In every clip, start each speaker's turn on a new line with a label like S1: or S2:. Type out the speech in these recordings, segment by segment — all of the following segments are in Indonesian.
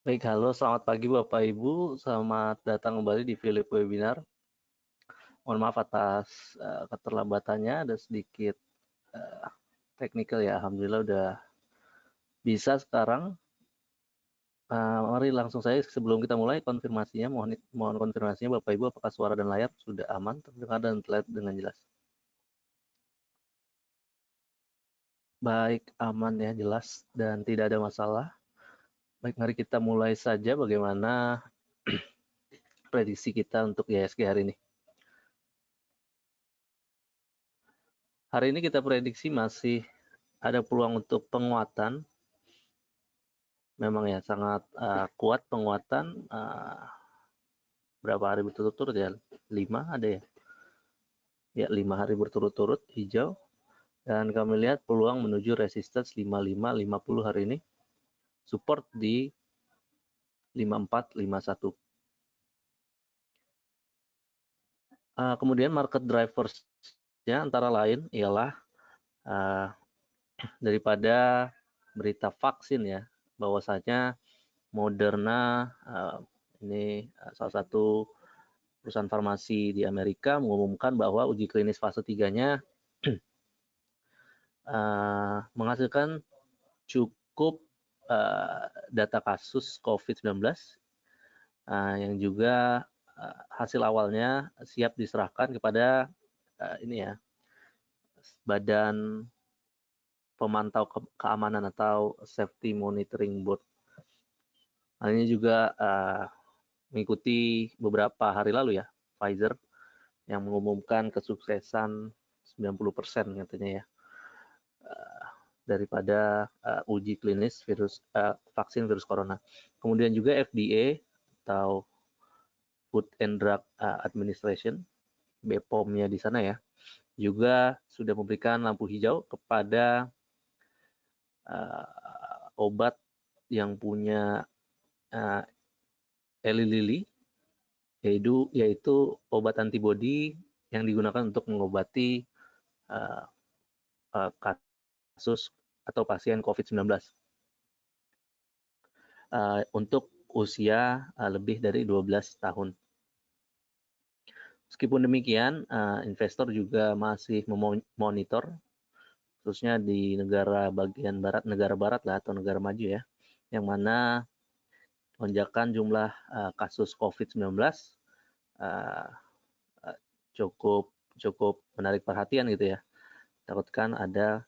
S1: Baik, halo, selamat pagi Bapak Ibu. Selamat datang kembali di Philip Webinar. Mohon maaf atas keterlambatannya, ada sedikit technical ya. Alhamdulillah udah bisa sekarang. Mari langsung saja sebelum kita mulai konfirmasinya. Mohon konfirmasinya Bapak Ibu, apakah suara dan layar sudah aman, terdengar dan terlihat dengan jelas. Baik, aman ya, jelas dan tidak ada masalah. Baik, mari kita mulai saja bagaimana prediksi kita untuk IHSG hari ini. Hari ini kita prediksi masih ada peluang untuk penguatan. Memang ya sangat kuat penguatan berapa hari berturut-turut ya? 5 ada ya? Ya, 5 hari berturut-turut hijau. Dan kami lihat peluang menuju resistance 55-50 hari ini. Support di 54-51. Kemudian market drivers-nya antara lain ialah daripada berita vaksin ya, bahwasanya Moderna ini salah satu perusahaan farmasi di Amerika mengumumkan bahwa uji klinis fase 3-nya menghasilkan cukup data kasus COVID-19 yang juga hasil awalnya siap diserahkan kepada ini ya, Badan Pemantau Keamanan atau Safety Monitoring Board. Hal ini juga mengikuti beberapa hari lalu ya, Pfizer yang mengumumkan kesuksesan 90% katanya ya, daripada uji klinis vaksin virus corona. Kemudian juga FDA atau Food and Drug Administration, BPOM-nya di sana ya, juga sudah memberikan lampu hijau kepada obat yang punya Eli Lilly, yaitu obat antibodi yang digunakan untuk mengobati kasus atau pasien COVID-19 untuk usia lebih dari 12 tahun. Meskipun demikian, investor juga masih memonitor, khususnya di negara bagian barat, negara barat lah atau negara maju ya, yang mana lonjakan jumlah kasus COVID-19 cukup menarik perhatian gitu ya. Takutkan ada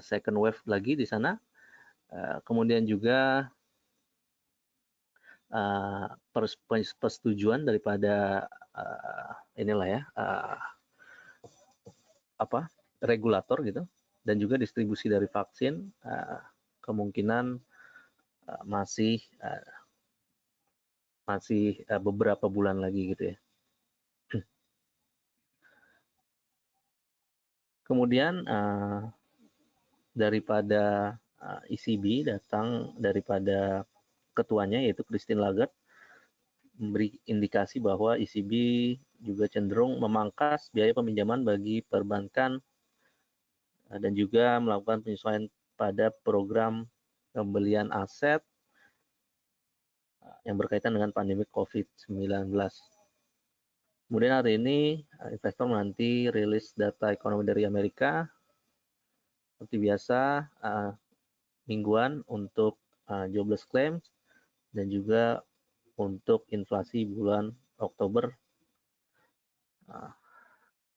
S1: second wave lagi di sana. Kemudian juga persetujuan daripada inilah ya regulator gitu, dan juga distribusi dari vaksin kemungkinan masih beberapa bulan lagi gitu ya. Kemudian daripada ECB datang daripada ketuanya yaitu Christine Lagarde memberi indikasi bahwa ECB juga cenderung memangkas biaya peminjaman bagi perbankan dan juga melakukan penyesuaian pada program pembelian aset yang berkaitan dengan pandemi COVID-19. Kemudian hari ini investor menanti rilis data ekonomi dari Amerika seperti biasa mingguan untuk jobless claims dan juga untuk inflasi bulan Oktober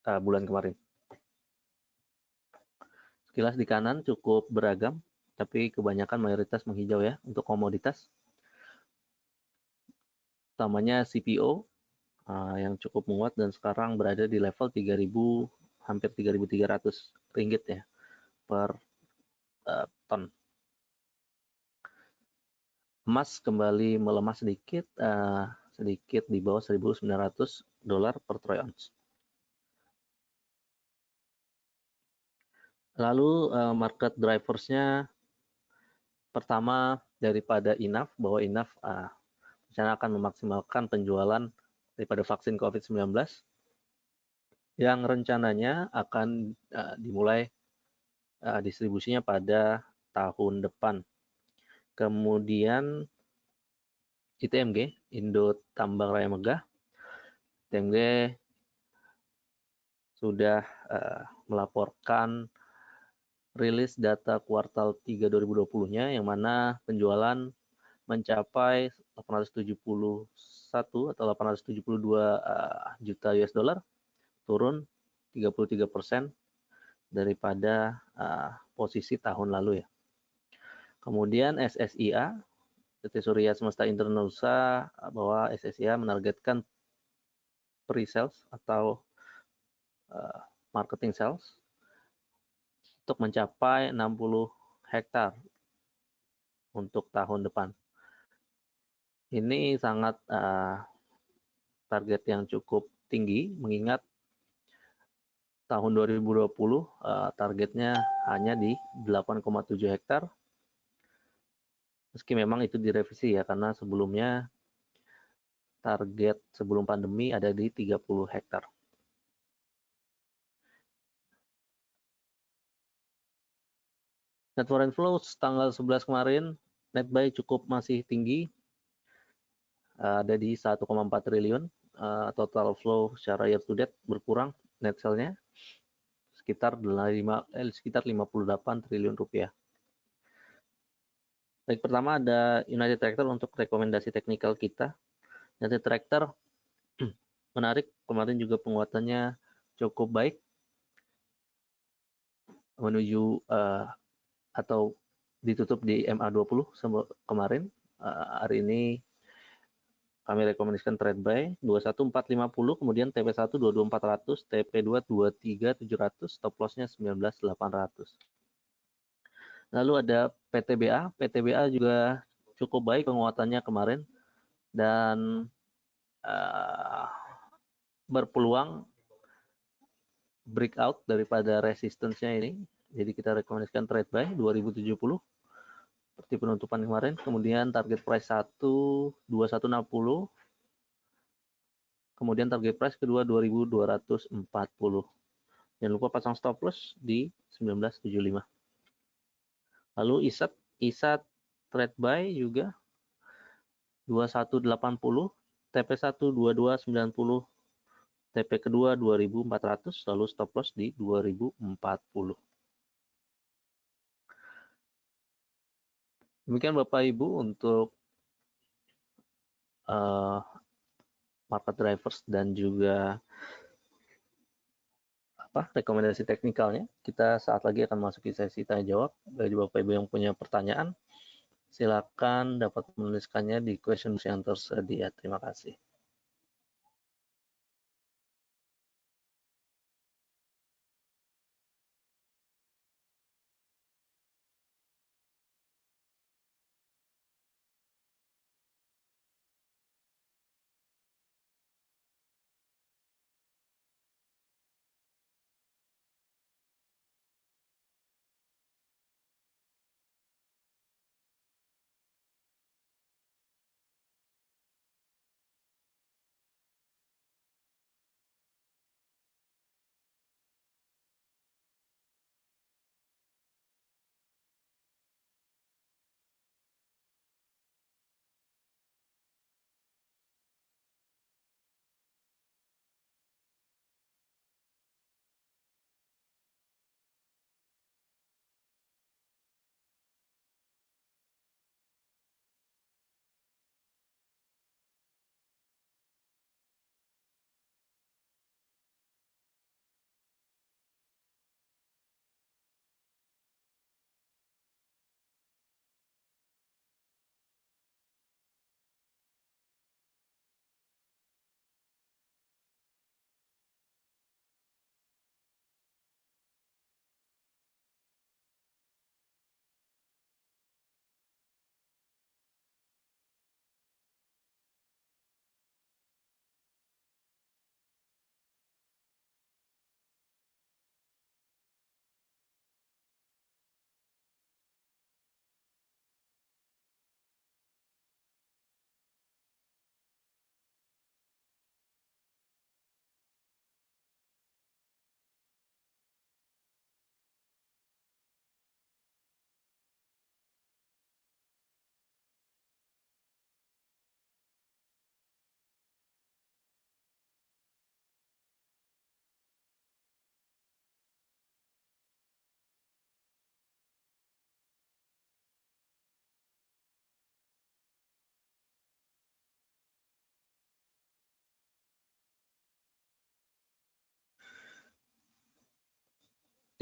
S1: bulan kemarin. Sekilas di kanan cukup beragam, tapi kebanyakan mayoritas menghijau ya untuk komoditas. Utamanya CPO yang cukup menguat dan sekarang berada di level 3.000 hampir 3.300 ringgit ya per ton. Emas kembali melemah sedikit di bawah $1.900 per troy ounce. Lalu market drivers-nya pertama daripada INAF, bahwa INAF rencana akan memaksimalkan penjualan daripada vaksin COVID-19 yang rencananya akan dimulai distribusinya pada tahun depan. Kemudian ITMG, Indo Tambang Raya Megah. ITMG sudah melaporkan rilis data kuartal 3 2020-nya yang mana penjualan mencapai 871 atau 872 juta US dollar, turun 33% daripada posisi tahun lalu ya. Kemudian SSIA, PT Surya Semesta Indranusa, bahwa SSIA menargetkan pre-sales atau marketing sales untuk mencapai 60 hektar untuk tahun depan. Ini sangat target yang cukup tinggi, mengingat tahun 2020 targetnya hanya di 8,7 hektar. Meski memang itu direvisi ya, karena sebelumnya target sebelum pandemi ada di 30 hektar. Net foreign flow tanggal 11 kemarin, net buy cukup masih tinggi, ada di 1,4 triliun. Total flow secara year to date berkurang, net sale-nya sekitar 58 triliun rupiah. Baik, pertama ada United Tractor untuk rekomendasi teknikal kita. United Tractor menarik, kemarin juga penguatannya cukup baik menuju atau ditutup di MA20 kemarin. Hari ini kami rekomendasikan trade buy 21450, kemudian TP1 22400, TP2 23700, stop loss-nya 19800. Lalu ada PTBA. PTBA juga cukup baik penguatannya kemarin dan berpeluang breakout daripada resistance-nya ini. Jadi kita rekomendasikan trade buy 2070 seperti penutupan kemarin. Kemudian target price 2160. Kemudian target price kedua 2240. Jangan lupa pasang stop loss di 1975. Lalu ISAT trade buy juga 2180, TP1 2290, TP kedua 2400, lalu stop loss di 2040. Demikian Bapak Ibu untuk market drivers dan juga rekomendasi teknikalnya. Kita saat lagi akan masuki sesi tanya jawab. Bagi Bapak Ibu yang punya pertanyaan, silakan dapat menuliskannya di question yang tersedia. Terima kasih.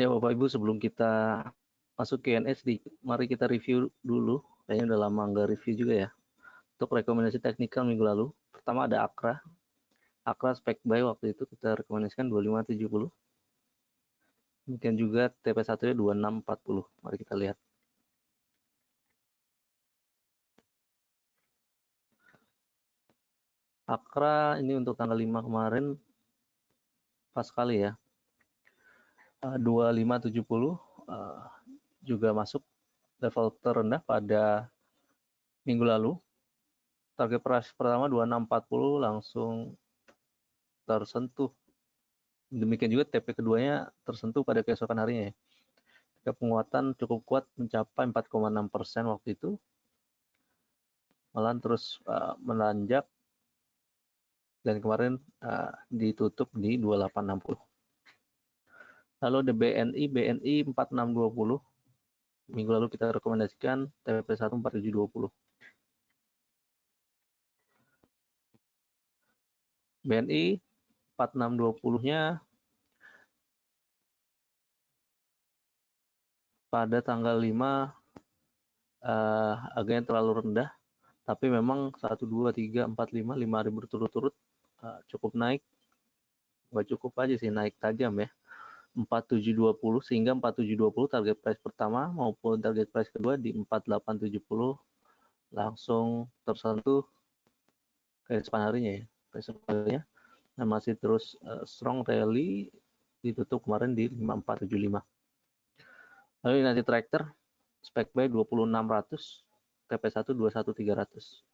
S1: Ya Bapak Ibu, sebelum kita masuk Q&A sedikit, mari kita review dulu. Kayaknya udah lama nggak review juga ya. Untuk rekomendasi teknikal minggu lalu, pertama ada Akra. Akra spek buy waktu itu kita rekomendasikan 2570. Demikian juga TP1-nya 2640. Mari kita lihat. Akra ini untuk tanggal 5 kemarin pas sekali ya. 2570 juga masuk level terendah pada minggu lalu. Target price pertama 2640 langsung tersentuh. Demikian juga TP keduanya tersentuh pada keesokan harinya ya. Penguatan cukup kuat mencapai 4,6% waktu itu. Malah terus menanjak dan kemarin ditutup di 2860. Lalu ada BNI 4620. Minggu lalu kita rekomendasikan TP1 4720. BNI 4620-nya pada tanggal 5 agaknya terlalu rendah, tapi memang 1, 2, 3, 4, 5 hari berturut-turut cukup naik. Nggak cukup aja sih, naik tajam ya. 4720 sehingga 4720 target price pertama maupun target price kedua di 4870 langsung tersentuh keesokan harinya ya. Keesokan harinya dan masih terus strong rally, ditutup kemarin di 5475. Lalu nanti tractor spek buy 20600, TP1 21300.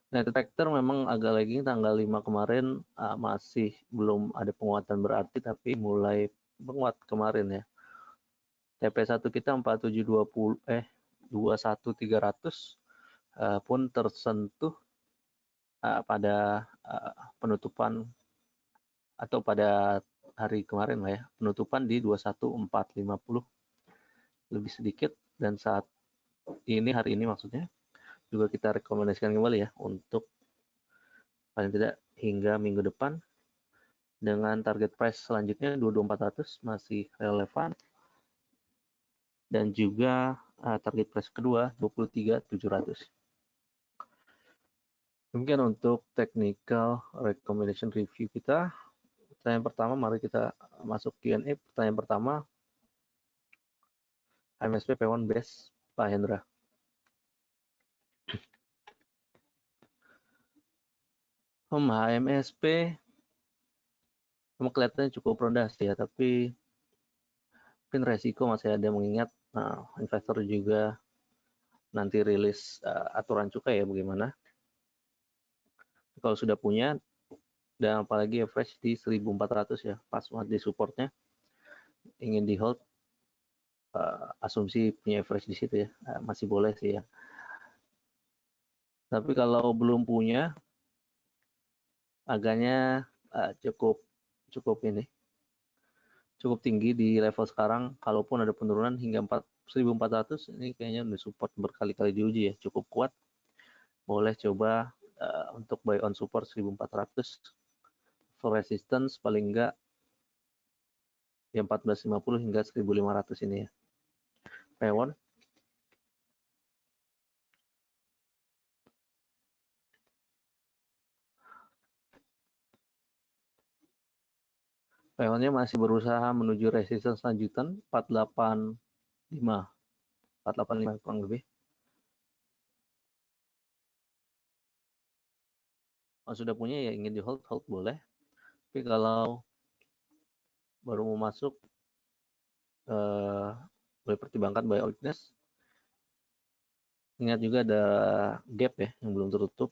S1: Nah, tractor memang agak lagging tanggal 5 kemarin, masih belum ada penguatan berarti, tapi mulai menguat kemarin ya. TP1 kita 4720 21300 pun tersentuh pada penutupan atau pada hari kemarin lah ya, penutupan di 21450 lebih sedikit, dan saat ini hari ini maksudnya juga kita rekomendasikan kembali ya untuk paling tidak hingga minggu depan dengan target price selanjutnya 22400 masih relevan, dan juga target price kedua 23700. Demikian untuk technical recommendation review kita. Pertanyaan pertama, mari kita masuk Q&A. Pertanyaan pertama, HMSP P1 Best, Pak Hendra. HMSP memang kelihatannya cukup rendah sih ya, tapi mungkin resiko masih ada, mengingat investor juga nanti rilis aturan cukai ya bagaimana. Kalau sudah punya, dan apalagi average di 1400 ya, pas banget di supportnya, ingin di hold, asumsi punya average di situ ya, masih boleh sih ya. Tapi kalau belum punya, agaknya cukup tinggi di level sekarang. Kalaupun ada penurunan hingga 1400, ini kayaknya udah support berkali-kali diuji ya, cukup kuat. Boleh coba untuk buy on support 1400, for resistance paling enggak ya 1450 hingga 1500 ini ya. P1 P1-nya masih berusaha menuju resistance lanjutan 485 kurang lebih. Kalau sudah punya ya ingin di hold boleh. Tapi kalau baru mau masuk, boleh pertimbangkan buy on weakness. Ingat juga ada gap ya yang belum tertutup.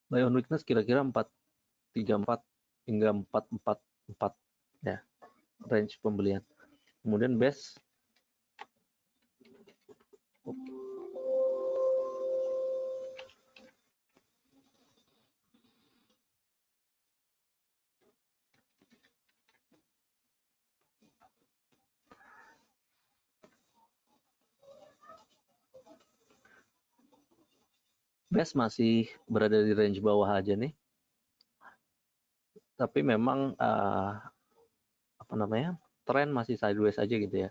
S1: Buy on weakness kira-kira 434 hingga 444 ya, range pembelian. Kemudian base masih berada di range bawah aja nih. Tapi memang apa namanya, tren masih sideways aja gitu ya.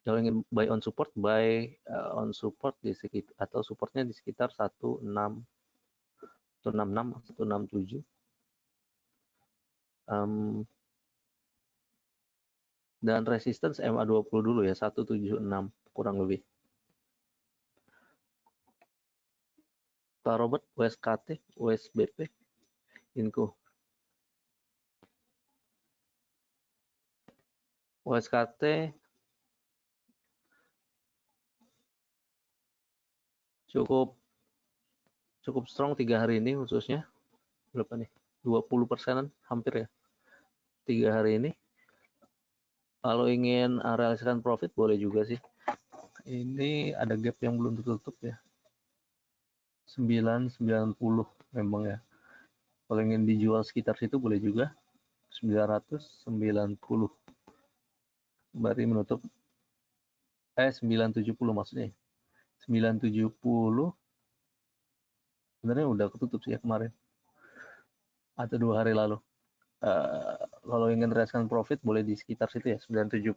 S1: Kalau ingin buy on support, buy on support di sekitar, atau supportnya di sekitar 16, 166, 167. Dan resistance MA20 dulu ya, 176 kurang lebih. Pak Robert, USKT, USBP, Inco. USKT cukup strong 3 hari ini khususnya. Berapa nih? 20%-an hampir ya. 3 hari ini. Kalau ingin realisasikan profit boleh juga sih. Ini ada gap yang belum tertutup ya. 990 memang ya. Kalau ingin dijual sekitar situ boleh juga. 990. Berarti menutup 970 maksudnya. 970 sebenarnya udah ketutup sih ya kemarin. Atau 2 hari lalu. Kalau ingin realisasikan profit boleh di sekitar situ ya. 970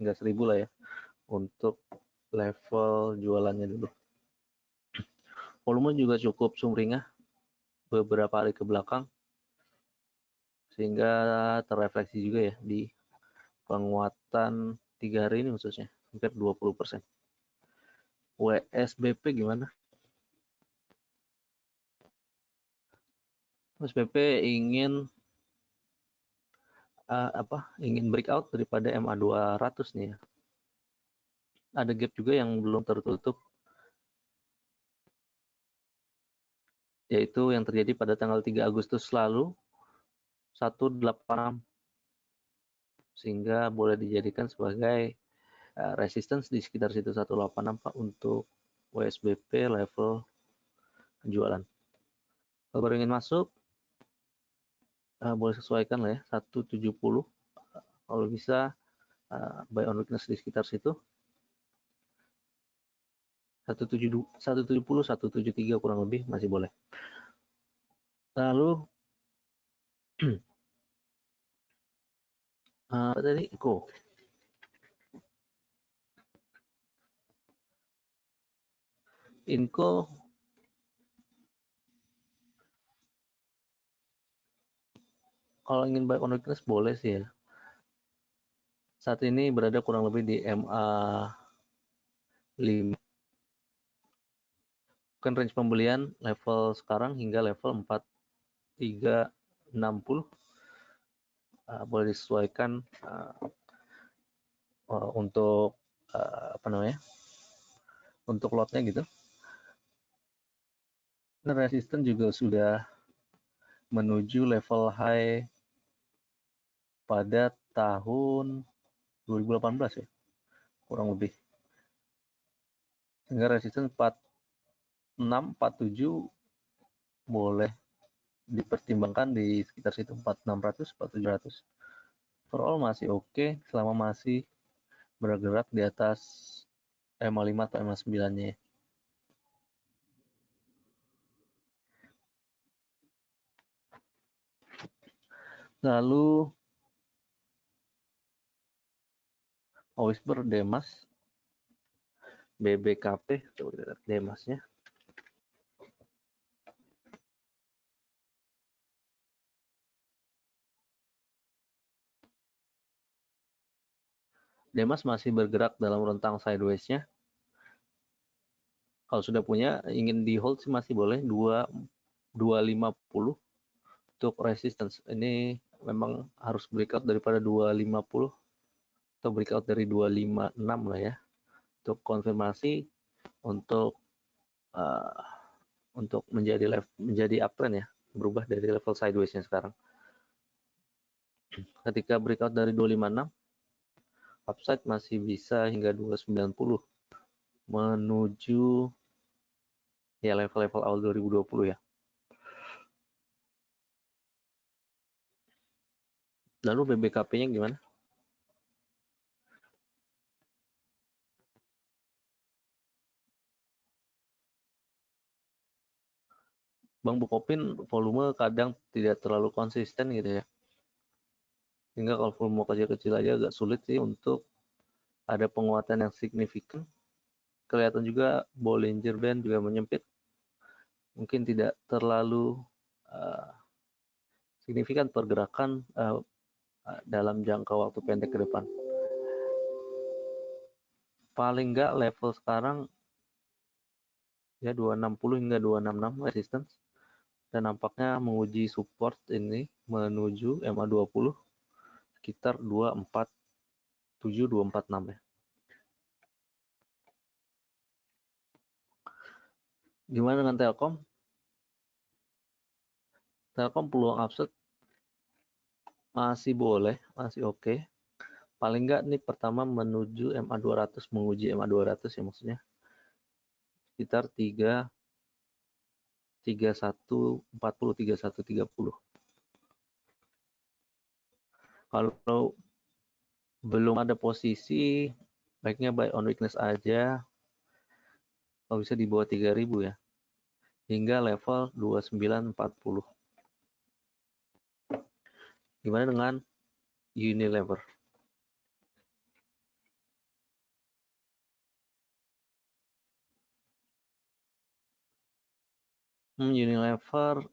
S1: hingga 1000 lah ya. Untuk level jualannya dulu. Volume juga cukup sumringah beberapa hari ke belakang, sehingga terrefleksi juga ya di penguatan 3 hari ini khususnya, hampir 20%. WSBP gimana? WSBP ingin ingin breakout daripada MA200 nih ya. Ada gap juga yang belum tertutup, yaitu yang terjadi pada tanggal 3 Agustus lalu, 186, sehingga boleh dijadikan sebagai resistance di sekitar situ 186 Pak untuk WSBP level penjualan. Kalau baru ingin masuk, boleh sesuaikan lah ya, 170. Kalau bisa buy on weakness di sekitar situ. 170, 173 kurang lebih masih boleh. Lalu apa tadi? Inco kalau ingin buy on weakness boleh sih ya. Saat ini berada kurang lebih di MA 5. Bukan range pembelian level sekarang hingga level 4360. Boleh disesuaikan untuk apa namanya? Untuk lotnya gitu. Dan resisten juga sudah menuju level high pada tahun 2018 ya, kurang lebih. Sehingga resisten 46, 47 boleh dipertimbangkan di sekitar situ, 4600, 4700. Overall masih oke selama masih bergerak di atas MA5 atau MA9-nya. Lalu Whisper Demas, BBKP, coba kita lihat Demasnya. Demas masih bergerak dalam rentang sideways-nya. Kalau sudah punya, ingin di hold sih masih boleh, 250 untuk resistance. Ini memang harus breakout daripada 250 atau breakout dari 256 lah ya, untuk konfirmasi untuk menjadi uptrend ya, berubah dari level sideways-nya sekarang. Ketika breakout dari 256, upside masih bisa hingga 290 menuju ya level-level awal 2020 ya. Lalu BBKP-nya gimana? Bang Bukopin volume kadang tidak terlalu konsisten gitu ya. Sehingga kalau volume kecil-kecil aja agak sulit sih untuk ada penguatan yang signifikan. Kelihatan juga Bollinger Band juga menyempit. Mungkin tidak terlalu signifikan pergerakan dalam jangka waktu pendek ke depan. Paling nggak level sekarang ya 260 hingga 266 resistance, dan nampaknya menguji support ini menuju MA20 sekitar 247 246 ya. Gimana dengan Telkom? Telkom peluang upside masih boleh, masih oke. Paling nggak nih pertama menuju MA200, menguji MA200 ya maksudnya. Sekitar 3140 3130. Kalau belum ada posisi, baiknya buy on weakness aja. Kalau bisa di bawah 3000 ya. Hingga level 2940. Gimana dengan Unilever? Unilever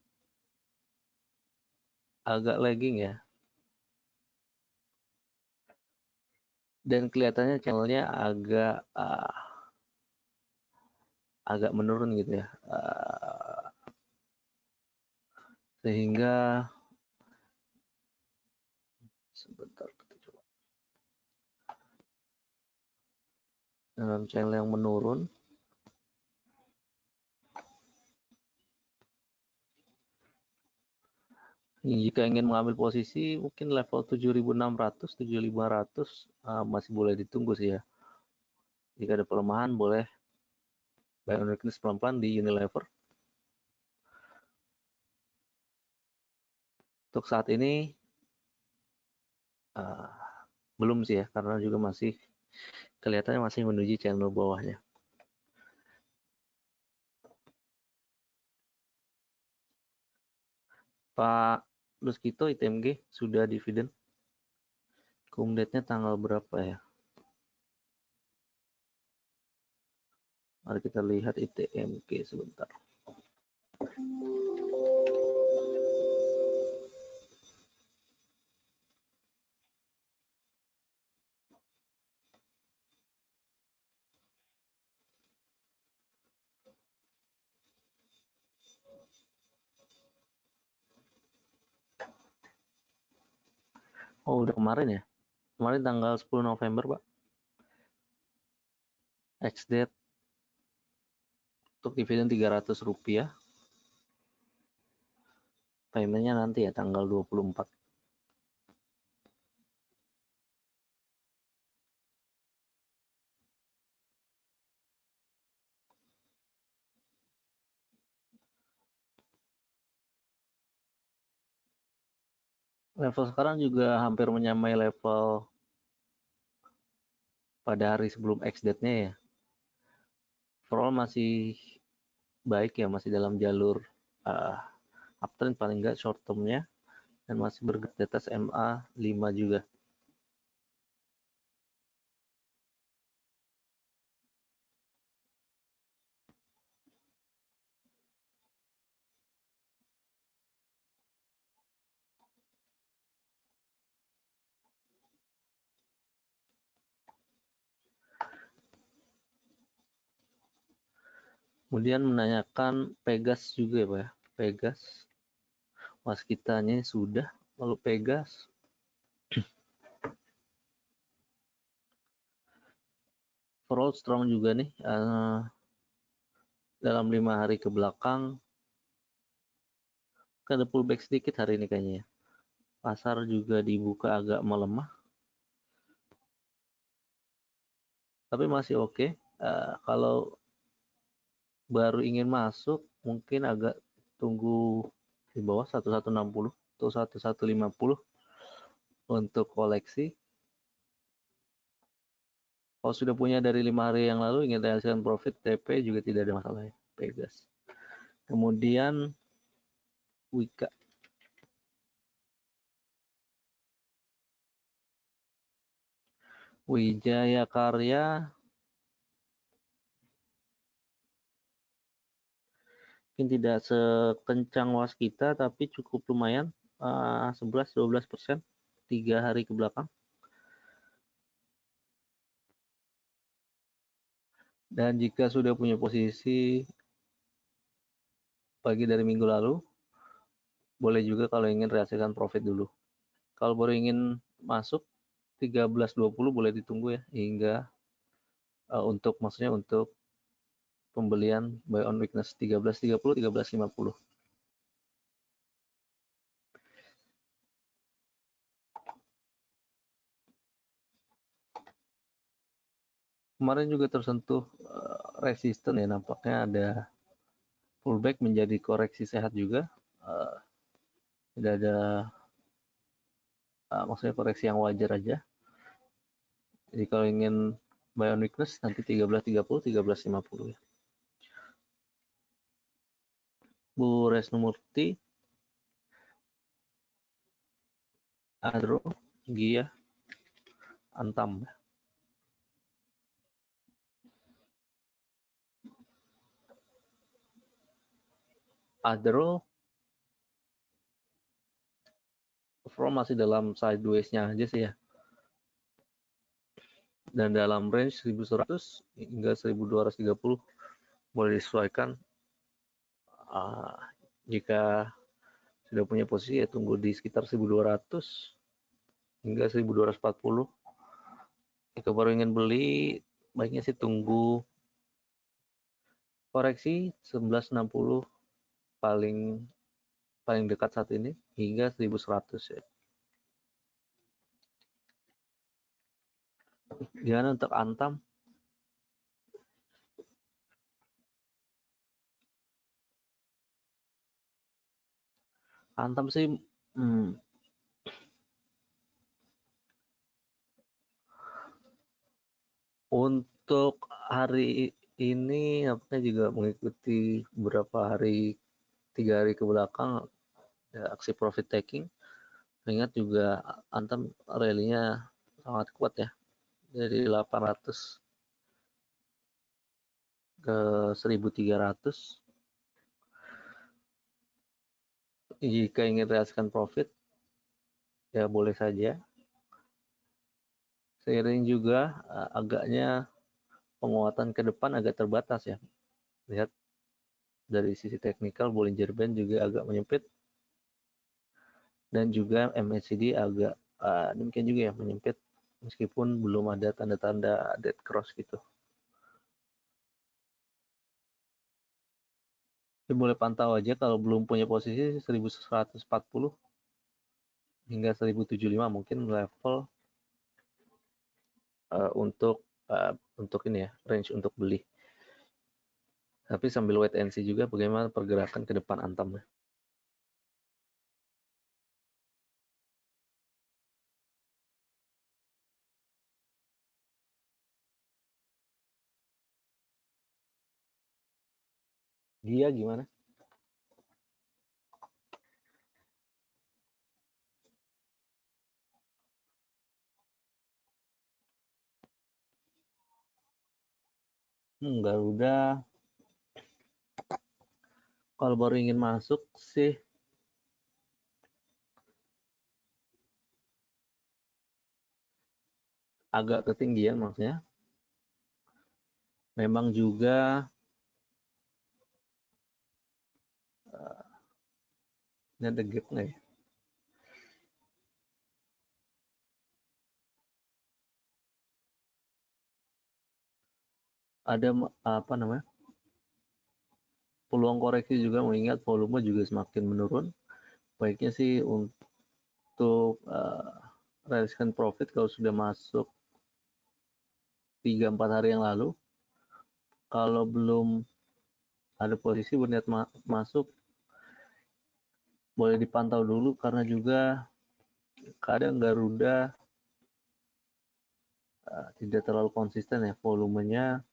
S1: agak lagging ya. Dan kelihatannya channelnya agak menurun gitu ya. Sehingga sebentar kita coba. Dalam channel yang menurun, jika ingin mengambil posisi mungkin level 7600 7500 masih boleh ditunggu sih ya. Jika ada pelemahan boleh buy on weakness pelan-pelan di Unilever. Untuk saat ini belum sih ya, karena juga masih kelihatannya masih menuju channel bawahnya. Pak Luskito ITMG sudah dividen. Kumdate-nya tanggal berapa ya? Mari kita lihat ITMG sebentar. Oh, udah kemarin ya? Kemarin tanggal 10 November, Pak. Ex-date untuk dividen Rp300. Paymentnya nanti ya tanggal 24. Level sekarang juga hampir menyamai level pada hari sebelum ex-date-nya ya. Overall masih baik ya, masih dalam jalur uptrend paling enggak short term-nya, dan masih bergerak di atas MA5 juga. Kemudian menanyakan Pegas juga ya Pak ya. Pegas, waskitanya sudah, lalu Pegas. Overall strong juga nih, dalam 5 hari ke belakang. Ada pullback sedikit hari ini kayaknya ya. Pasar juga dibuka agak melemah. Tapi masih oke. Kalau baru ingin masuk, mungkin agak tunggu di bawah 1160 atau 1150 untuk koleksi. Kalau sudah punya dari 5 hari yang lalu ingin realisasikan profit, TP juga tidak ada masalah ya, Pegas. Kemudian Wika. Wijaya Karya mungkin tidak sekencang Waskita, tapi cukup lumayan, 11-12%, 3 hari ke belakang. Dan jika sudah punya posisi pagi dari minggu lalu, boleh juga kalau ingin realisasikan profit dulu. Kalau baru ingin masuk 13.20 boleh ditunggu ya, hingga maksudnya untuk pembelian buy on weakness 13.30, 13.50. Kemarin juga tersentuh resisten ya, nampaknya ada pullback menjadi koreksi sehat juga. Tidak ada maksudnya koreksi yang wajar aja. Jadi kalau ingin buy on weakness nanti 13.30, 13.50 ya. Bu Resnumurti, Adro, Gia, Antam. Adro from masih dalam sideways-nya aja sih ya. Dan dalam range 1100 hingga 1230 boleh disesuaikan. Jika sudah punya posisi ya tunggu di sekitar 1200 hingga 1240. Jika baru ingin beli, baiknya sih tunggu koreksi 1160 paling dekat saat ini hingga 1100 ya. Gimana untuk Antam? Antam sih untuk hari ini nampaknya juga mengikuti beberapa hari, 3 hari ke belakang ya, aksi profit taking. Ingat juga Antam rally-nya sangat kuat ya, dari 800 ke 1300. Jika ingin realisasikan profit ya boleh saja. Seiring juga agaknya penguatan ke depan agak terbatas ya. Lihat dari sisi teknikal Bollinger Band juga agak menyempit, dan juga MACD agak demikian juga ya, menyempit meskipun belum ada tanda-tanda dead cross gitu. Jadi boleh pantau aja kalau belum punya posisi 1140 hingga 1075 mungkin level untuk ini ya, range untuk beli. Tapi sambil wait and see juga bagaimana pergerakan ke depan Antam. Dia gimana? Garuda kalau baru ingin masuk sih agak ketinggian maksudnya. Memang juga ini ada gap nggak ya? Ada apa namanya? Peluang koreksi juga, mengingat volume juga semakin menurun. Baiknya sih untuk realisasikan profit kalau sudah masuk 3-4 hari yang lalu. Kalau belum ada posisi berniat masuk, boleh dipantau dulu karena juga kadang Garuda tidak terlalu konsisten ya volumenya.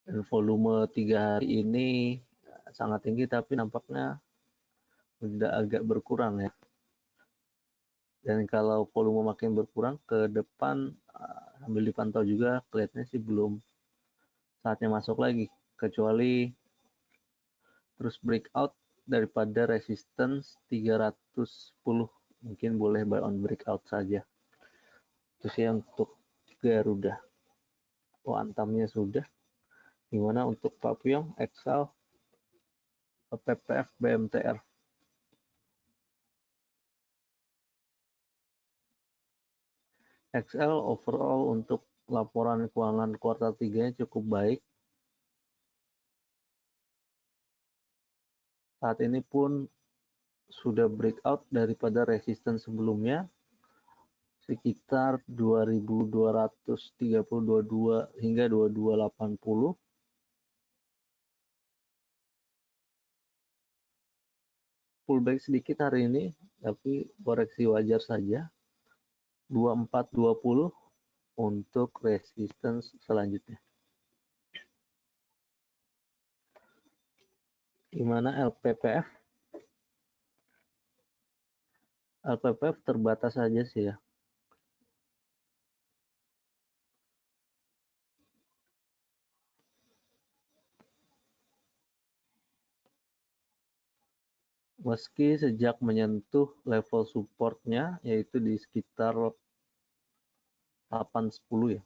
S1: Dan volume 3 hari ini sangat tinggi, tapi nampaknya sudah agak berkurang ya. Dan kalau volume makin berkurang ke depan, sambil dipantau juga, kelihatannya sih belum saatnya masuk lagi, kecuali terus breakout daripada resistance 310, mungkin boleh buy on breakout saja. Terus ya untuk Garuda, Antamnya sudah. Gimana untuk Pak Puyong, Excel, PPF, BMTR? Excel overall untuk laporan keuangan kuartal 3-nya cukup baik. Saat ini pun sudah breakout daripada resistance sebelumnya sekitar 2230 hingga 2280. Pullback sedikit hari ini, tapi koreksi wajar saja. 2420 untuk resistance selanjutnya. Gimana LPPF? LPPF terbatas saja sih ya. Meski sejak menyentuh level supportnya, yaitu di sekitar 810 ya.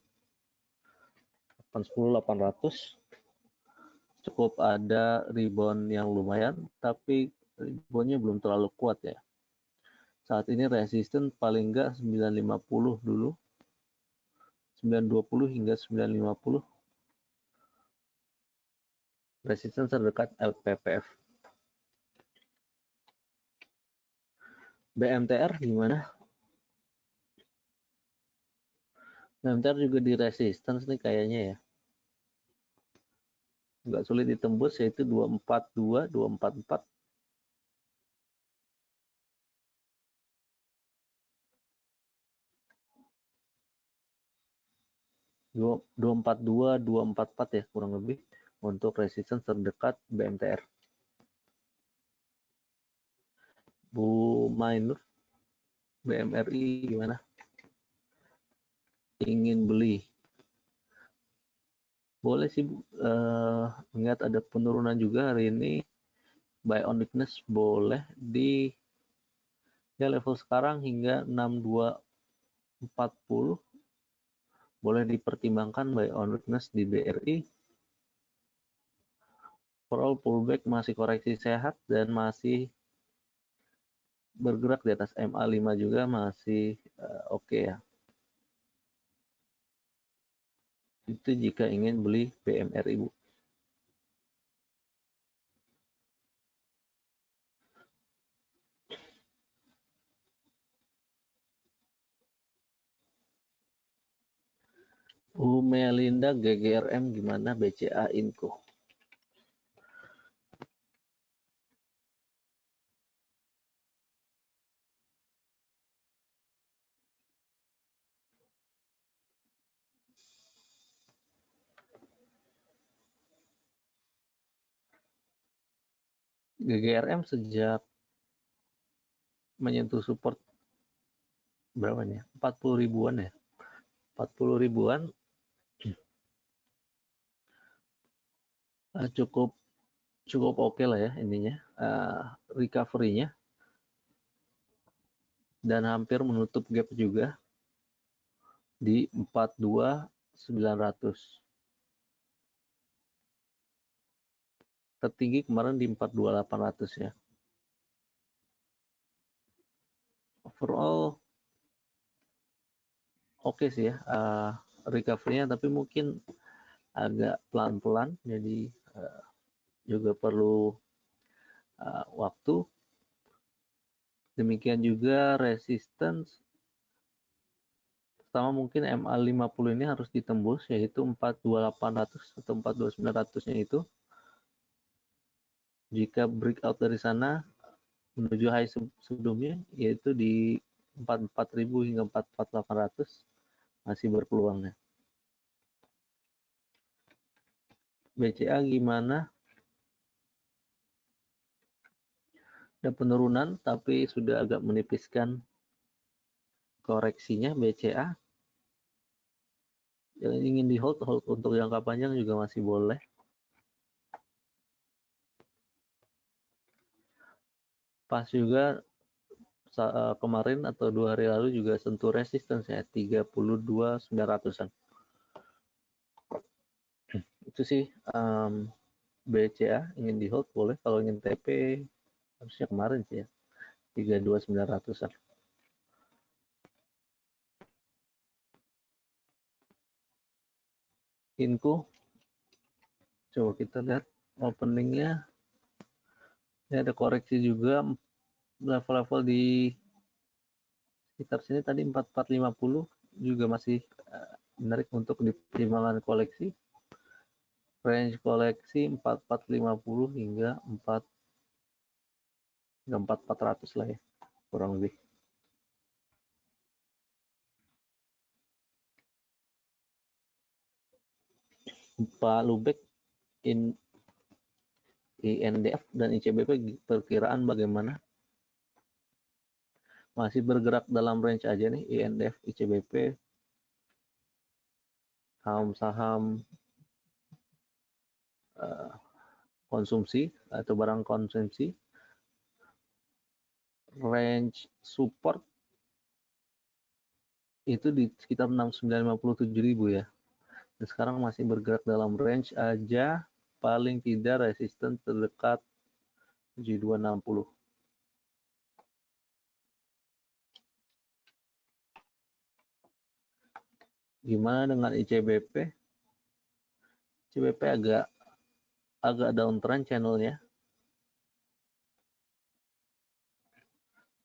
S1: 810-800. Cukup ada rebound yang lumayan, tapi reboundnya belum terlalu kuat ya. Saat ini resisten paling enggak 950 dulu. 920 hingga 950. Resisten terdekat LPPF. BMTR gimana? BMTR juga di resistance nih kayaknya ya. Nggak sulit ditembus, yaitu 242, 244. 242, 244 ya kurang lebih untuk resistance terdekat BMTR. Bu Mainur, BMRI gimana? Ingin beli? Boleh sih, melihat ada penurunan juga hari ini. Buy on weakness boleh di ya level sekarang hingga 6240. Boleh dipertimbangkan buy on weakness di BRI. Overall pullback masih koreksi sehat dan masih bergerak di atas MA5 juga masih oke ya. Itu jika ingin beli BMRI, Bu. Bu Melinda, GGRM gimana? BCA Inco. GGRM sejak menyentuh support berapa nih? 40 ribuan ya. 40 ribuan cukup oke lah ya intinya. Recovery-nya dan hampir menutup gap juga di 42.900. Tertinggi kemarin di 42.800 ya. Overall oke sih ya recovery-nya, tapi mungkin agak pelan-pelan, jadi juga perlu waktu. Demikian juga resistance pertama mungkin MA50 ini harus ditembus, yaitu 42.800 atau 42.900-nya itu. Jika breakout dari sana menuju high sebelumnya, yaitu di 44.000 hingga 44.800, masih berpeluangnya. BCA gimana? Ada penurunan tapi sudah agak menipiskan koreksinya BCA. Yang ingin di hold untuk jangka panjang juga masih boleh. Pas juga kemarin atau 2 hari lalu juga sentuh resistance ya 32.900-an. Itu sih BCA ingin di hold boleh, kalau ingin TP harusnya kemarin sih ya 32.900-an. Inco coba kita lihat openingnya, ini ada koreksi juga level-level di sekitar sini tadi 4450 juga masih menarik untuk dipertimbangkan koleksi. Range koleksi 4450 hingga 4400 lah ya kurang lebih. Pak Lubek, INDF dan ICBP perkiraan bagaimana? Masih bergerak dalam range aja nih INDF, ICBP, saham-saham konsumsi atau barang konsumsi. Range support itu di sekitar 69.57.000 ya. Dan sekarang masih bergerak dalam range aja, paling tidak resisten terdekat 7260. Gimana dengan ICBP? ICBP agak downtrend channelnya.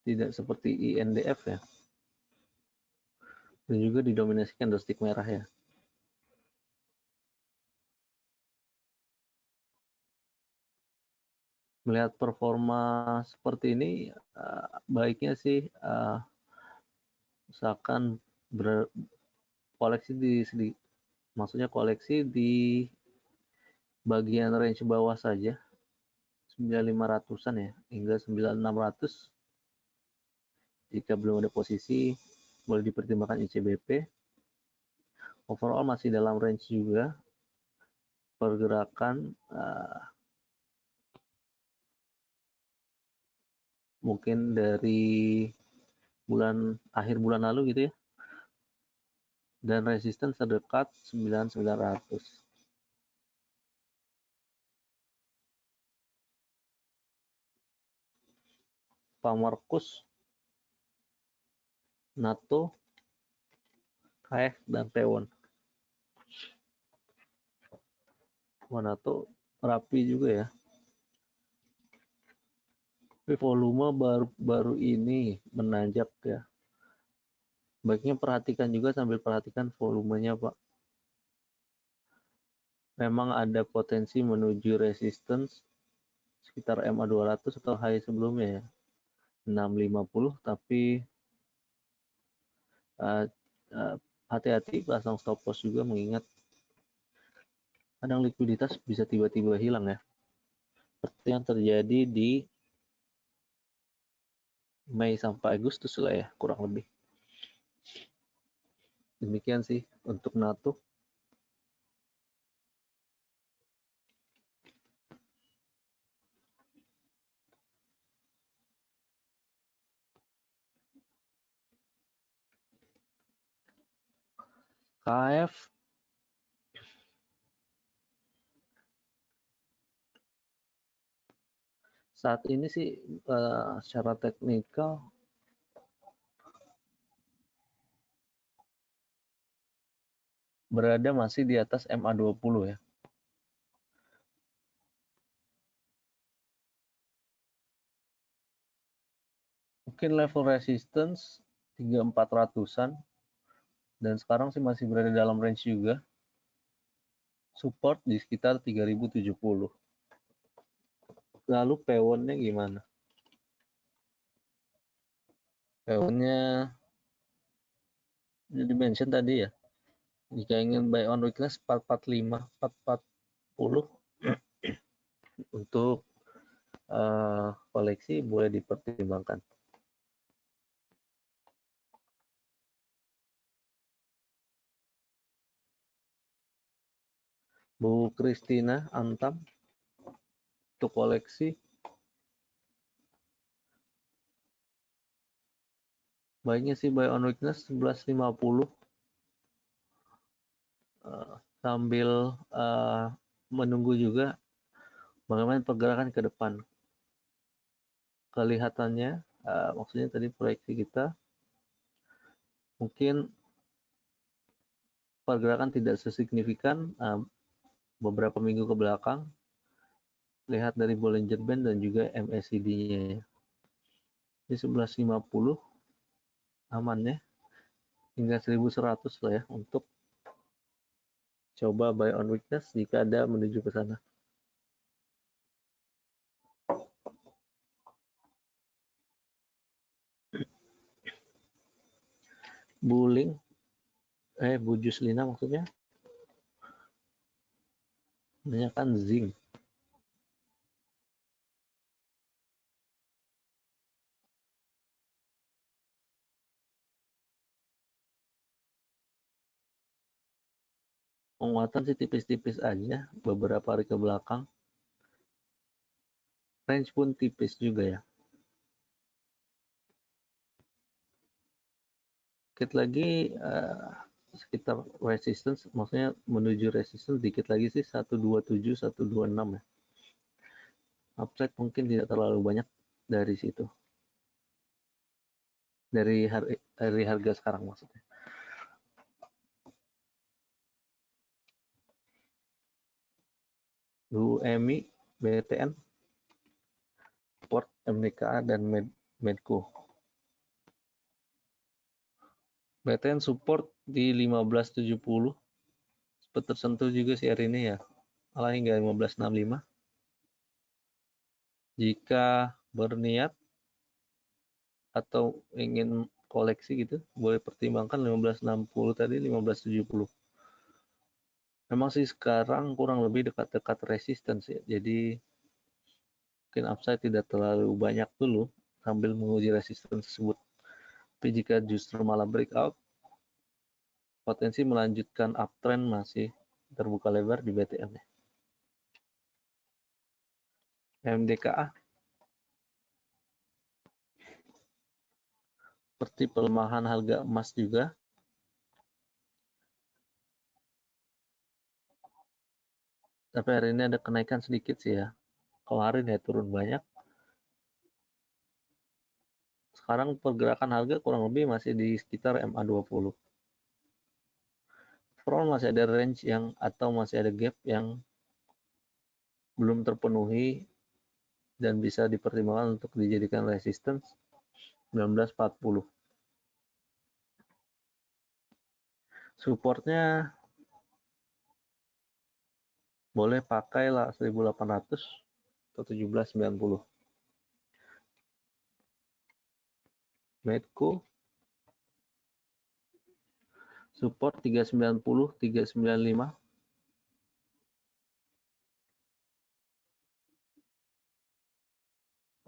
S1: Tidak seperti INDF ya. Dan juga didominasi candlestick merah ya. Melihat performa seperti ini, baiknya sih usahakan koleksi maksudnya koleksi di bagian range bawah saja, 9500-an ya, hingga 9600. Jika belum ada posisi, boleh dipertimbangkan ICBP. Overall masih dalam range juga. Pergerakan mungkin dari akhir bulan lalu gitu ya. Dan resisten terdekat 9900. Pak Markus, NATO, KF, dan Tewon. NATO rapi juga ya. Tapi volume baru ini menanjak ya. Baiknya perhatikan juga sambil perhatikan volumenya Pak. Memang ada potensi menuju resistance sekitar MA200 atau high sebelumnya ya. 650, tapi hati-hati pasang stop loss juga, mengingat kadang likuiditas bisa tiba-tiba hilang ya. Seperti yang terjadi di Mei sampai Agustus lah ya, kurang lebih. Demikian sih untuk NATO. KF saat ini sih secara teknikal berada masih di atas MA20 ya. Mungkin level resistance 3400-an, dan sekarang sih masih berada dalam range juga. Support di sekitar 3070. Lalu Pewonnya gimana? Pewonnya di-mention tadi ya. Jika ingin buy on weakness 445, 440 untuk koleksi boleh dipertimbangkan. Bu Christina Antam untuk koleksi baiknya sih buy on weakness 11.50 sambil menunggu juga bagaimana pergerakan ke depan. Kelihatannya maksudnya tadi proyeksi kita mungkin pergerakan tidak sesignifikan beberapa minggu ke belakang. Lihat dari Bollinger Band dan juga MACD-nya. Di 11.50 amannya hingga 1.100 lah ya untuk coba buy on weakness jika ada menuju ke sana. Bu Juslina maksudnya menanyakan zinc. Penguatan sih tipis-tipis aja beberapa hari ke belakang. Range pun tipis juga ya. Dikit lagi sekitar resistance, maksudnya menuju resistance dikit lagi sih 127, 126 ya. Upside mungkin tidak terlalu banyak dari situ. Dari harga sekarang maksudnya. Bu Emi, BTN, Port, MDKA, dan Medco. BTN support di 15.70. Sempat tersentuh juga sih hari ini ya. Malah hingga 15.65. Jika berniat atau ingin koleksi gitu, boleh pertimbangkan 15.60 tadi, 15.70. Memang sih sekarang kurang lebih dekat-dekat resistance ya. Jadi mungkin upside tidak terlalu banyak dulu sambil menguji resistance tersebut. Tapi jika justru malah breakout, potensi melanjutkan uptrend masih terbuka lebar di BTN. MDKA seperti pelemahan harga emas juga. Tapi hari ini ada kenaikan sedikit sih ya. Kemarin ya turun banyak. Sekarang pergerakan harga kurang lebih masih di sekitar MA20. Overall masih ada range yang atau masih ada gap yang belum terpenuhi dan bisa dipertimbangkan untuk dijadikan resistance 1940. Supportnya boleh pakai lah 1800 atau 1790. Medco support 390, 395.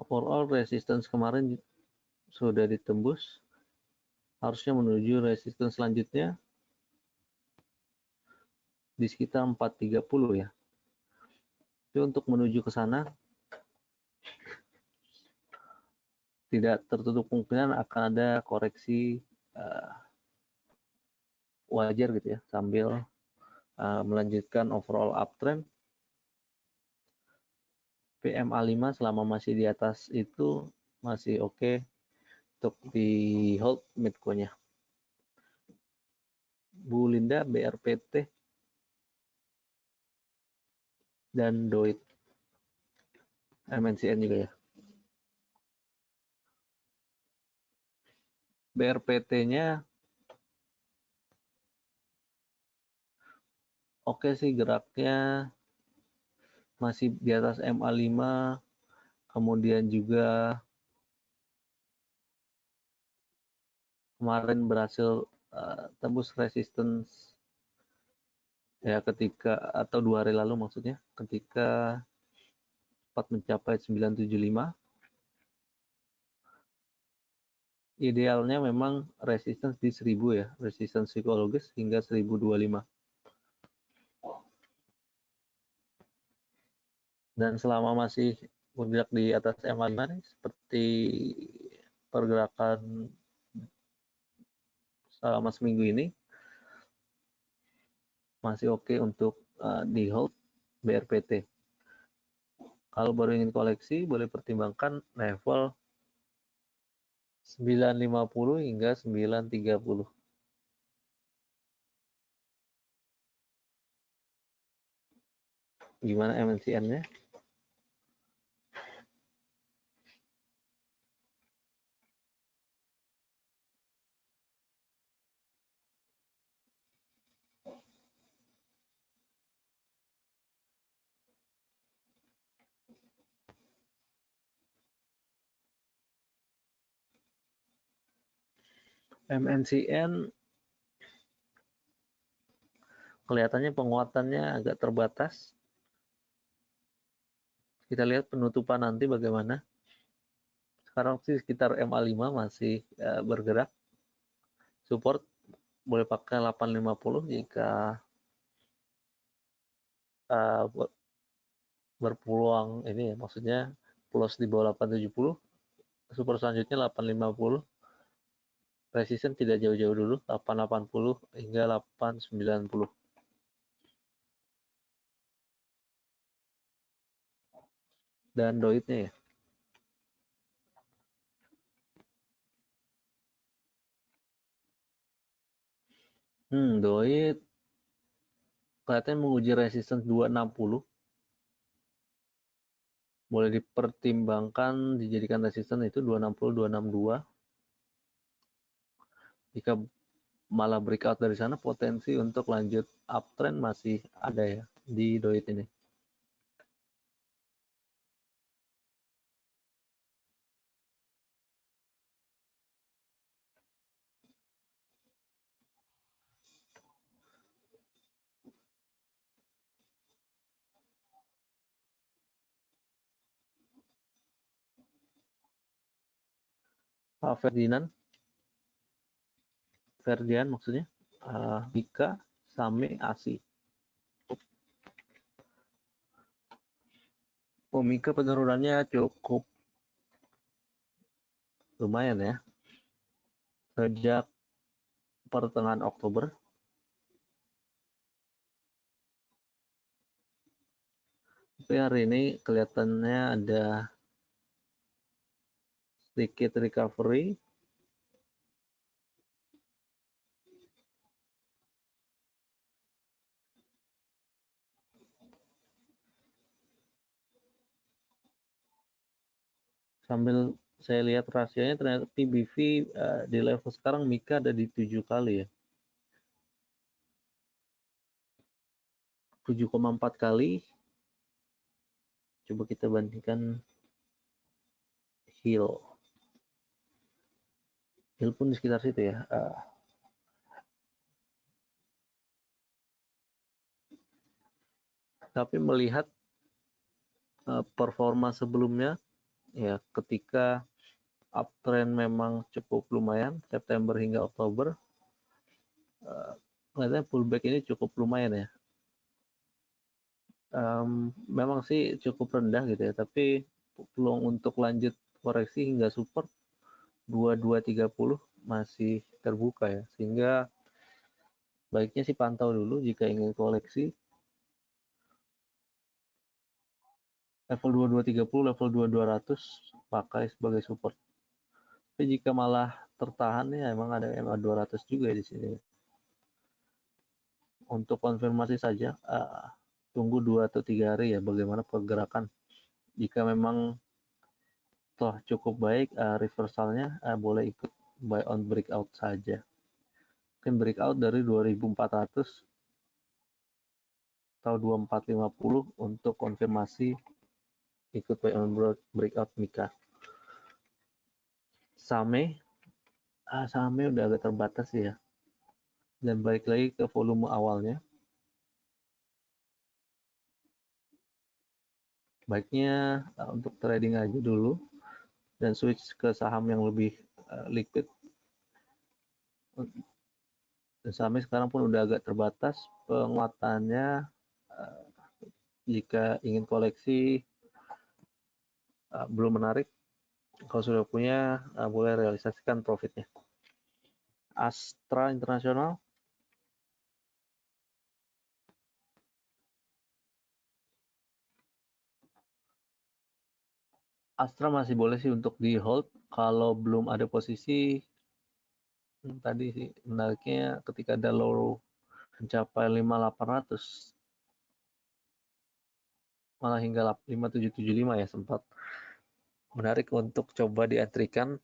S1: Overall resistance kemarin sudah ditembus. Harusnya menuju resistance selanjutnya di sekitar 430 ya. Tapi untuk menuju ke sana tidak tertutup kemungkinan akan ada koreksi wajar gitu ya sambil melanjutkan overall uptrend. PMA5 selama masih di atas itu masih oke untuk di hold Medco-nya. Bu Linda, BRPT, dan Doit. MNCN juga ya. BRPT-nya oke sih geraknya masih di atas MA5, kemudian juga kemarin berhasil tembus resistance ya ketika atau 2 hari lalu maksudnya ketika sempat mencapai 975. Idealnya memang resistance di 1000 ya, resistance psikologis hingga 1025. Dan selama masih bergerak di atas MA5 nih, seperti pergerakan selama seminggu ini, masih oke untuk di hold BRPT. Kalau baru ingin koleksi, boleh pertimbangkan level 950 hingga 930. Gimana MNCN-nya? MNCN kelihatannya penguatannya agak terbatas. Kita lihat penutupan nanti bagaimana. Sekarang sih sekitar MA5 masih bergerak. Support boleh pakai 850 jika berpeluang ini ya, maksudnya plus di bawah 870. Support selanjutnya 850. Resisten tidak jauh-jauh dulu, 880 hingga 890. Dan doitnya ya. Doit kelihatannya menguji resistance 260. Boleh dipertimbangkan dijadikan resistance itu 260, 262. Jika malah breakout dari sana, potensi untuk lanjut uptrend masih ada ya di doit ini. Pak Ferdian maksudnya, Mika, Same, Asi. Mika penurunannya cukup lumayan ya. Sejak pertengahan Oktober. Tapi hari ini kelihatannya ada sedikit recovery. Sambil saya lihat rasionya ternyata PBV di level sekarang Mika ada di 7 kali ya. 7,4 kali. Coba kita bandingkan Hill. Hill pun di sekitar situ ya. Tapi melihat performa sebelumnya, ya ketika uptrend memang cukup lumayan, September hingga Oktober, kelihatannya pullback ini cukup lumayan ya. Memang sih cukup rendah gitu ya, tapi peluang untuk lanjut koreksi hingga support 2230 masih terbuka ya, sehingga baiknya sih pantau dulu jika ingin koleksi level 2230, level 2200 pakai sebagai support. Tapi jika malah tertahan ya emang ada MA 200 juga di sini. Untuk konfirmasi saja, tunggu 2 atau 3 hari ya bagaimana pergerakan. Jika memang toh cukup baik reversalnya, boleh ikut buy on breakout saja. Mungkin breakout dari 2400 atau 2450 untuk konfirmasi ikut buy on breakout Mika. Same udah agak terbatas ya. Dan balik lagi ke volume awalnya. baiknya untuk trading aja dulu dan switch ke saham yang lebih liquid. Dan sahamnya sekarang pun udah agak terbatas penguatannya. Jika ingin koleksi belum menarik, kalau sudah punya boleh realisasikan profitnya. Astra Internasional, Astra masih boleh sih untuk di hold kalau belum ada posisi. Tadi sih menariknya ketika ada low mencapai 5800, malah hingga 5775 ya, sempat menarik untuk coba diantrikan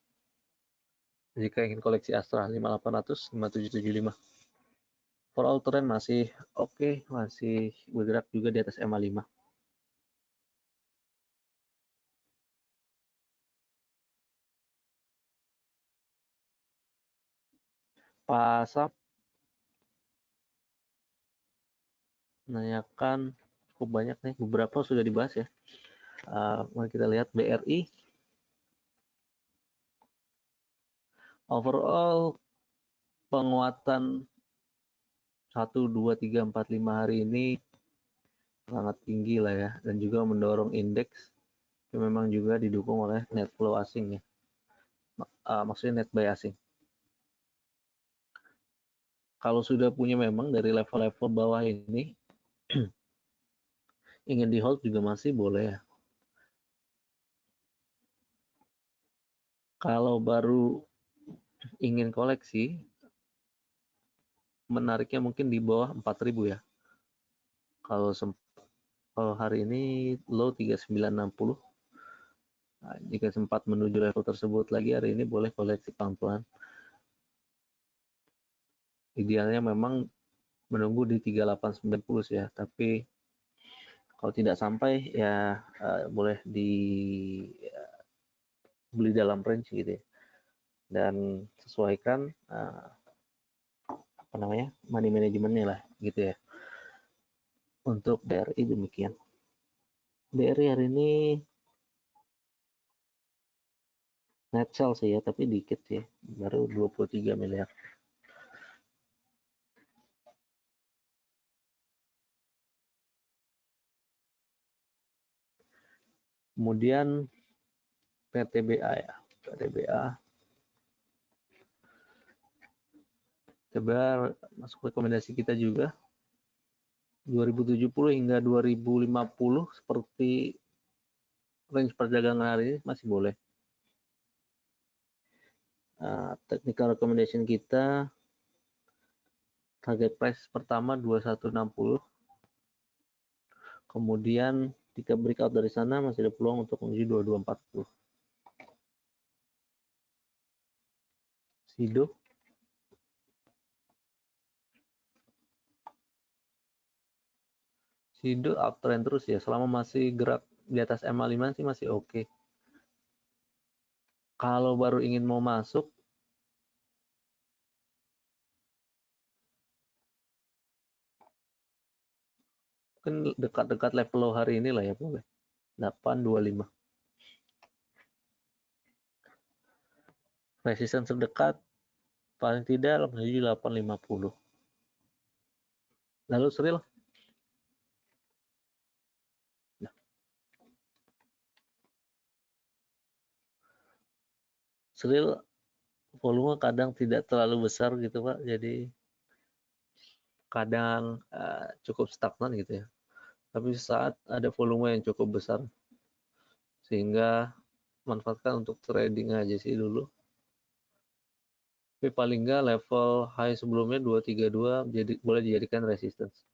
S1: jika ingin koleksi Astra 5800 5775. For all trend masih oke, masih bergerak juga di atas MA5. Pasap menanyakan cukup banyak nih, beberapa sudah dibahas ya. Mari kita lihat BRI. Overall penguatan 1, 2, 3, 4, 5 hari ini sangat tinggi lah ya, dan juga mendorong indeks yang memang juga didukung oleh net flow asing ya. Maksudnya net buy asing. Kalau sudah punya memang dari level-level bawah ini, ingin di hold juga masih boleh ya. Kalau baru ingin koleksi, menariknya mungkin di bawah 4.000 ya. Kalau hari ini low 3960. Nah, jika sempat menuju level tersebut lagi hari ini boleh koleksi pelan-pelan. Idealnya memang menunggu di 3890 ya, tapi kalau tidak sampai ya boleh beli dalam range gitu ya. Dan sesuaikan money manajemennya lah gitu ya. Untuk BRI demikian. BRI hari ini net sell sih ya, tapi dikit ya, baru 23 miliar. Kemudian PTBA ya, PTBA masuk rekomendasi kita juga 2070 hingga 2050 seperti range perdagangan hari ini masih boleh. Technical recommendation kita target price pertama 2160, kemudian jika breakout dari sana masih ada peluang untuk menuju 2240. Sido uptrend terus ya, selama masih gerak di atas MA5 sih masih oke. Kalau baru ingin mau masuk, kan dekat-dekat level low hari ini lah ya, boleh 825. Resistance terdekat paling tidak menuju 850. Lalu Sril, nah, Sril volume kadang tidak terlalu besar gitu Pak, jadi kadang cukup stagnan gitu ya. Tapi saat ada volume yang cukup besar, sehingga manfaatkan untuk trading aja sih dulu. Tapi paling nggak level high sebelumnya 232 boleh dijadikan resistance.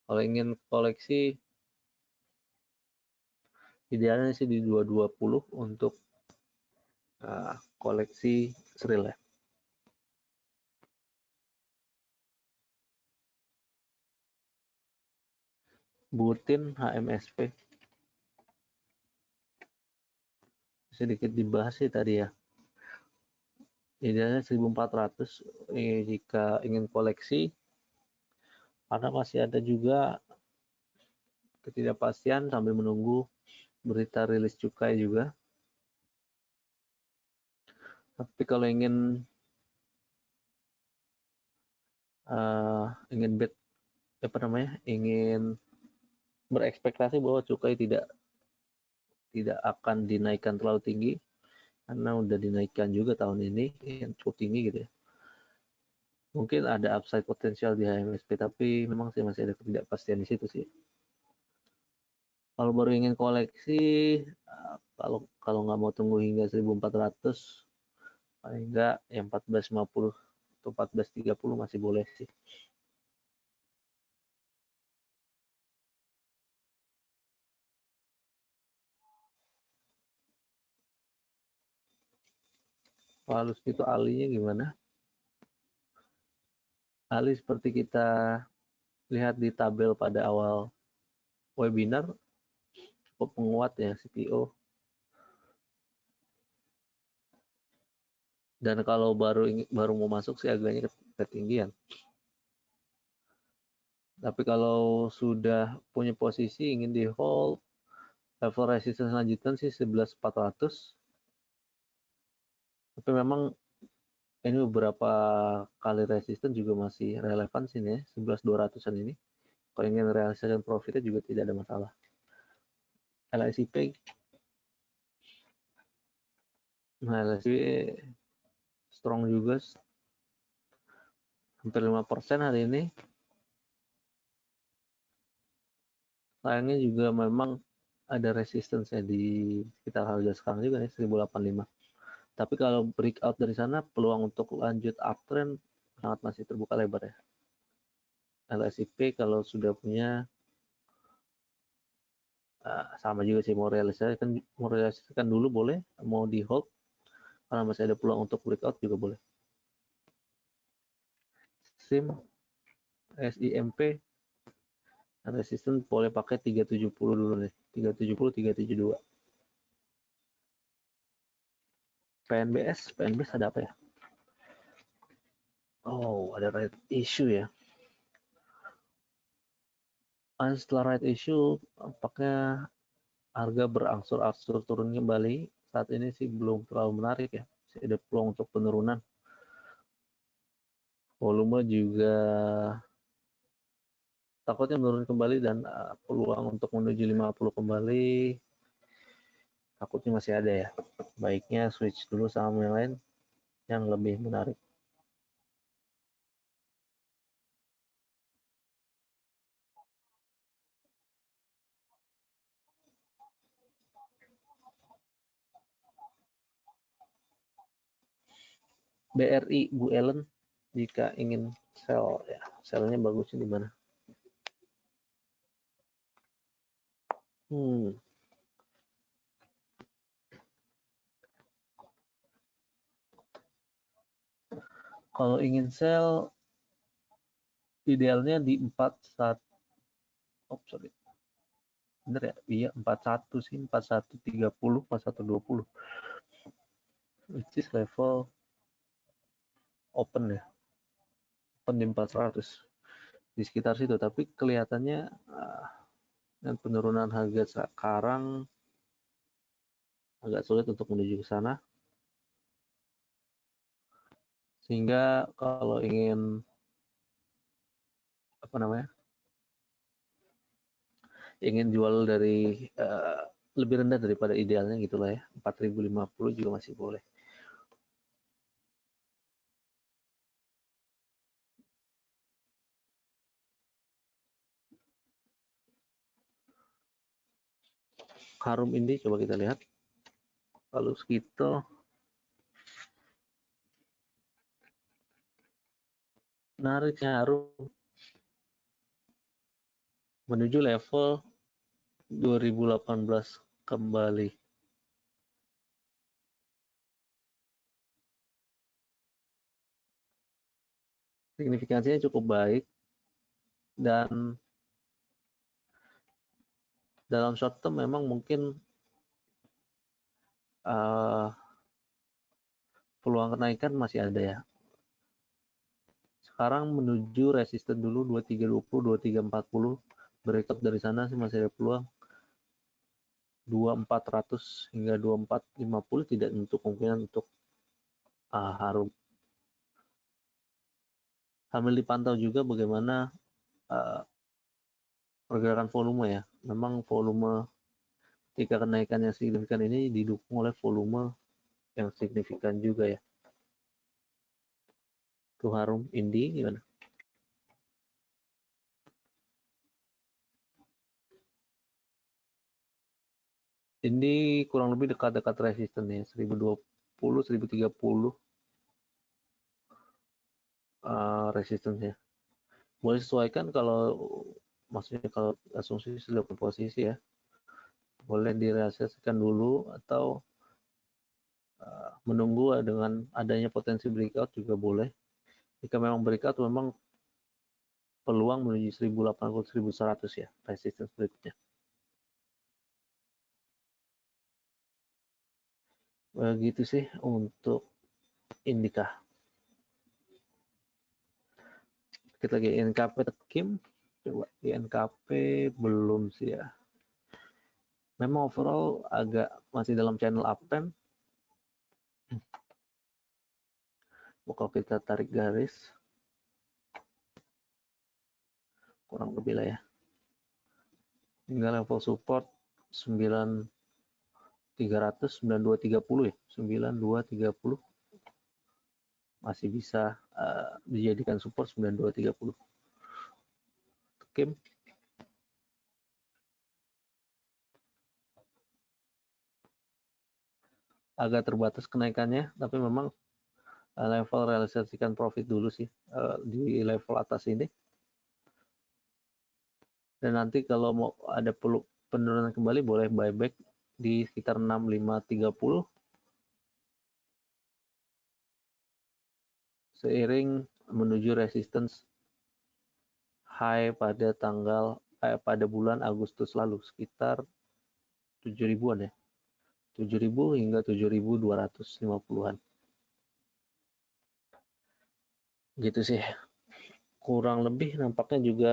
S1: Kalau ingin koleksi, idealnya sih di 220 untuk koleksi Sril ya. Butin HMSP. Sedikit dibahas sih tadi ya. Idealnya 1400 jika ingin koleksi, karena masih ada juga ketidakpastian sambil menunggu berita rilis cukai juga. Tapi kalau ingin bet ingin berekspektasi bahwa cukai tidak akan dinaikkan terlalu tinggi, karena udah dinaikkan juga tahun ini yang cukup tinggi gitu ya. Mungkin ada upside potensial di HMSP, tapi memang sih masih ada ketidakpastian di situ sih. Kalau baru ingin koleksi, kalau nggak mau tunggu hingga 1400, paling nggak yang 1450 atau 1430 masih boleh sih. Lalu itu alinya gimana? Ali seperti kita lihat di tabel pada awal webinar, cukup menguat ya CPO. Dan kalau baru mau masuk sih agaknya ketinggian. Tapi kalau sudah punya posisi ingin di hold, level resistance lanjutan sih 11.400. Tapi memang ini beberapa kali resisten juga masih relevan sih ya, 11.200-an ini. Kalau ingin realisasikan profitnya juga tidak ada masalah. LSIP, nah LSIP strong juga, hampir 5% hari ini. Sayangnya juga memang ada resistance di sekitar harga sekarang juga nih, 1085. Tapi kalau breakout dari sana, peluang untuk lanjut uptrend sangat masih terbuka lebar ya. LSIP kalau sudah punya sama juga sih, mau realisasikan dulu boleh, mau di hold karena masih ada peluang untuk breakout juga boleh. SIMP resisten boleh pakai 370 dulu nih, 370 372. PNBS ada apa ya? Oh, ada right issue ya. Setelah right issue, tampaknya harga berangsur-angsur turun kembali. Saat ini sih belum terlalu menarik ya. Masih ada peluang untuk penurunan. Volume juga takutnya menurun kembali dan peluang untuk menuju 50 kembali takutnya masih ada ya. Baiknya switch dulu saham yang lain yang lebih menarik. BRI Bu Ellen, jika ingin sell ya, sellnya bagusnya di mana? Kalau ingin sell idealnya di 41, bener ya? Iya, 41 sih, 4130, 4120. Which is level open ya. Open di 400. Di sekitar situ, tapi kelihatannya dengan penurunan harga sekarang agak sulit untuk menuju ke sana. Sehingga kalau ingin ingin jual dari lebih rendah daripada idealnya gitulah ya, 4050 juga masih boleh. Harum Indi coba kita lihat. Lalu Skito, nariknya Harum menuju level 2018 kembali. Signifikansinya cukup baik dan dalam short term memang mungkin peluang kenaikan masih ada ya. Sekarang menuju resisten dulu 2320, 2340, breakout dari sana sih masih ada peluang 2400 hingga 2450 tidak untuk kemungkinan untuk harum. Sambil dipantau juga bagaimana pergerakan volume ya. Memang volume ketika kenaikan yang signifikan ini didukung oleh volume yang signifikan juga ya. Tuh harum, Indi gimana? Ini kurang lebih dekat-dekat resistennya 1020, 1030 resistennya. Boleh sesuaikan kalau maksudnya kalau asumsi sudah berposisi ya. Boleh direalisasikan dulu atau menunggu dengan adanya potensi breakout juga boleh. Jika memang breakout memang peluang menuju 1080 1100 ya resistance berikutnya. Begitu sih untuk Indika. Kita lagi INKP Tekim. Coba INKP belum sih ya. Memang overall agak masih dalam channel uptrend. Kalau kita tarik garis kurang lebih lah ya. Hingga level support 9300 9230 ya. 9230 masih bisa dijadikan support 9230. Tekim agak terbatas kenaikannya, tapi memang level realisasikan profit dulu sih di level atas ini. Dan nanti kalau mau ada penurunan kembali boleh buyback di sekitar 6530 seiring menuju resistance high pada pada bulan Agustus lalu sekitar 7.000-an ya. 7.000 hingga 7.250-an. Gitu sih. Kurang lebih nampaknya juga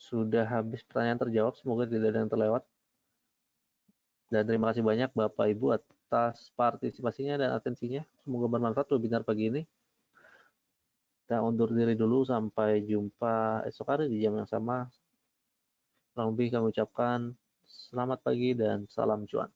S1: sudah habis pertanyaan terjawab. Semoga tidak ada yang terlewat. Dan terima kasih banyak Bapak Ibu atas partisipasinya dan atensinya. Semoga bermanfaat webinar pagi ini. Kita undur diri dulu sampai jumpa esok hari di jam yang sama. Kurang lebih kami ucapkan selamat pagi dan salam cuan.